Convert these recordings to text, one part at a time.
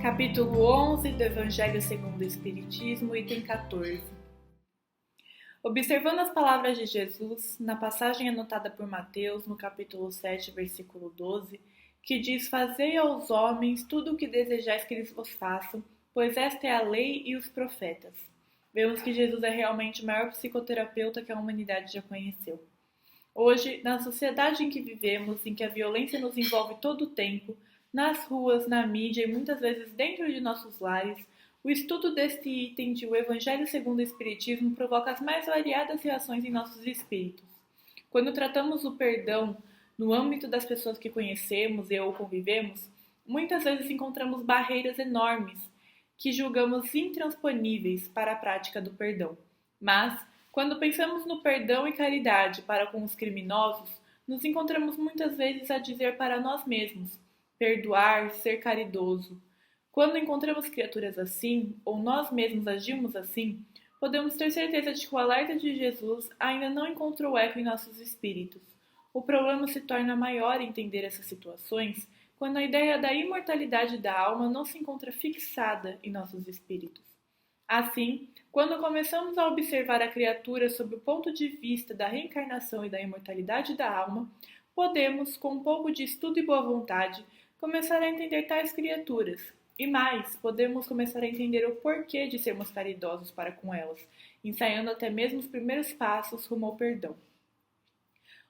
Capítulo 11 do Evangelho segundo o Espiritismo, item 14. Observando as palavras de Jesus, na passagem anotada por Mateus, no capítulo 7, versículo 12, que diz: Fazei aos homens tudo o que desejais que eles vos façam, pois esta é a lei e os profetas. Vemos que Jesus é realmente o maior psicoterapeuta que a humanidade já conheceu. Hoje, na sociedade em que vivemos, em que a violência nos envolve todo o tempo, nas ruas, na mídia e muitas vezes dentro de nossos lares, o estudo deste item de O Evangelho segundo o Espiritismo provoca as mais variadas reações em nossos espíritos. Quando tratamos o perdão no âmbito das pessoas que conhecemos e ou convivemos, muitas vezes encontramos barreiras enormes que julgamos intransponíveis para a prática do perdão. Mas, quando pensamos no perdão e caridade para com os criminosos, nos encontramos muitas vezes a dizer para nós mesmos: perdoar, ser caridoso. Quando encontramos criaturas assim, ou nós mesmos agimos assim, podemos ter certeza de que o alerta de Jesus ainda não encontrou eco em nossos espíritos. O problema se torna maior em entender essas situações quando a ideia da imortalidade da alma não se encontra fixada em nossos espíritos. Assim, quando começamos a observar a criatura sob o ponto de vista da reencarnação e da imortalidade da alma, podemos, com um pouco de estudo e boa vontade, começar a entender tais criaturas. E mais, podemos começar a entender o porquê de sermos caridosos para com elas, ensaiando até mesmo os primeiros passos rumo ao perdão.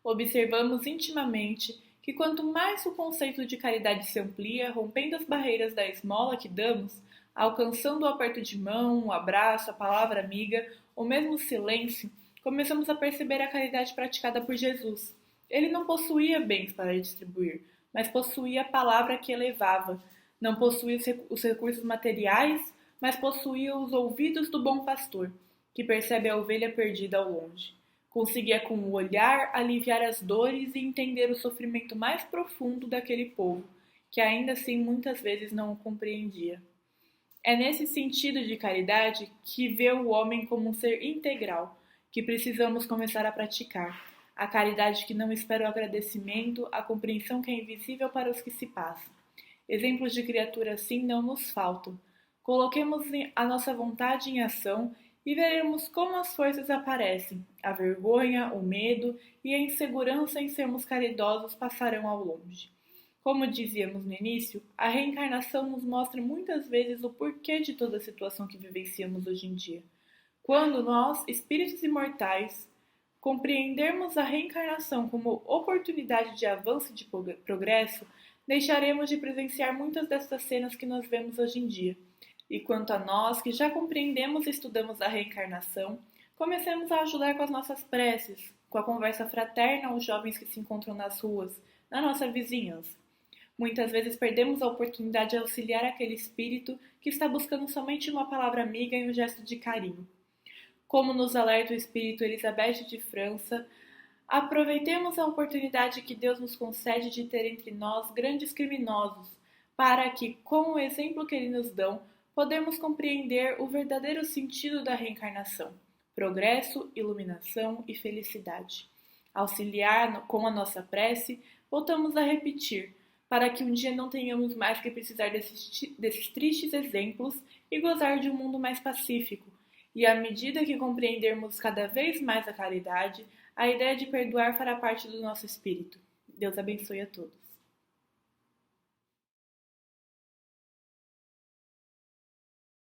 Observamos intimamente que quanto mais o conceito de caridade se amplia, rompendo as barreiras da esmola que damos, alcançando o aperto de mão, o abraço, a palavra amiga ou mesmo o silêncio, começamos a perceber a caridade praticada por Jesus. Ele não possuía bens para distribuir, mas possuía a palavra que elevava. Não possuía os recursos materiais, mas possuía os ouvidos do bom pastor, que percebe a ovelha perdida ao longe. Conseguia com o olhar aliviar as dores e entender o sofrimento mais profundo daquele povo, que ainda assim muitas vezes não o compreendia. É nesse sentido de caridade que vê o homem como um ser integral, que precisamos começar a praticar. A caridade que não espera o agradecimento, a compreensão que é invisível para os que se passam. Exemplos de criatura assim não nos faltam. Coloquemos a nossa vontade em ação e veremos como as forças aparecem. A vergonha, o medo e a insegurança em sermos caridosos passarão ao longe. Como dizíamos no início, a reencarnação nos mostra muitas vezes o porquê de toda a situação que vivenciamos hoje em dia. Quando nós, espíritos imortais, compreendermos a reencarnação como oportunidade de avanço e de progresso, deixaremos de presenciar muitas dessas cenas que nós vemos hoje em dia. E quanto a nós, que já compreendemos e estudamos a reencarnação, comecemos a ajudar com as nossas preces, com a conversa fraterna aos jovens que se encontram nas ruas, na nossa vizinhança. Muitas vezes perdemos a oportunidade de auxiliar aquele espírito que está buscando somente uma palavra amiga e um gesto de carinho. Como nos alerta o espírito Elizabeth de França, aproveitemos a oportunidade que Deus nos concede de ter entre nós grandes criminosos, para que, com o exemplo que Ele nos dão, podemos compreender o verdadeiro sentido da reencarnação: progresso, iluminação e felicidade. Auxiliar com a nossa prece, voltamos a repetir, para que um dia não tenhamos mais que precisar desses tristes exemplos e gozar de um mundo mais pacífico. E à medida que compreendermos cada vez mais a caridade, a ideia de perdoar fará parte do nosso espírito. Deus abençoe a todos.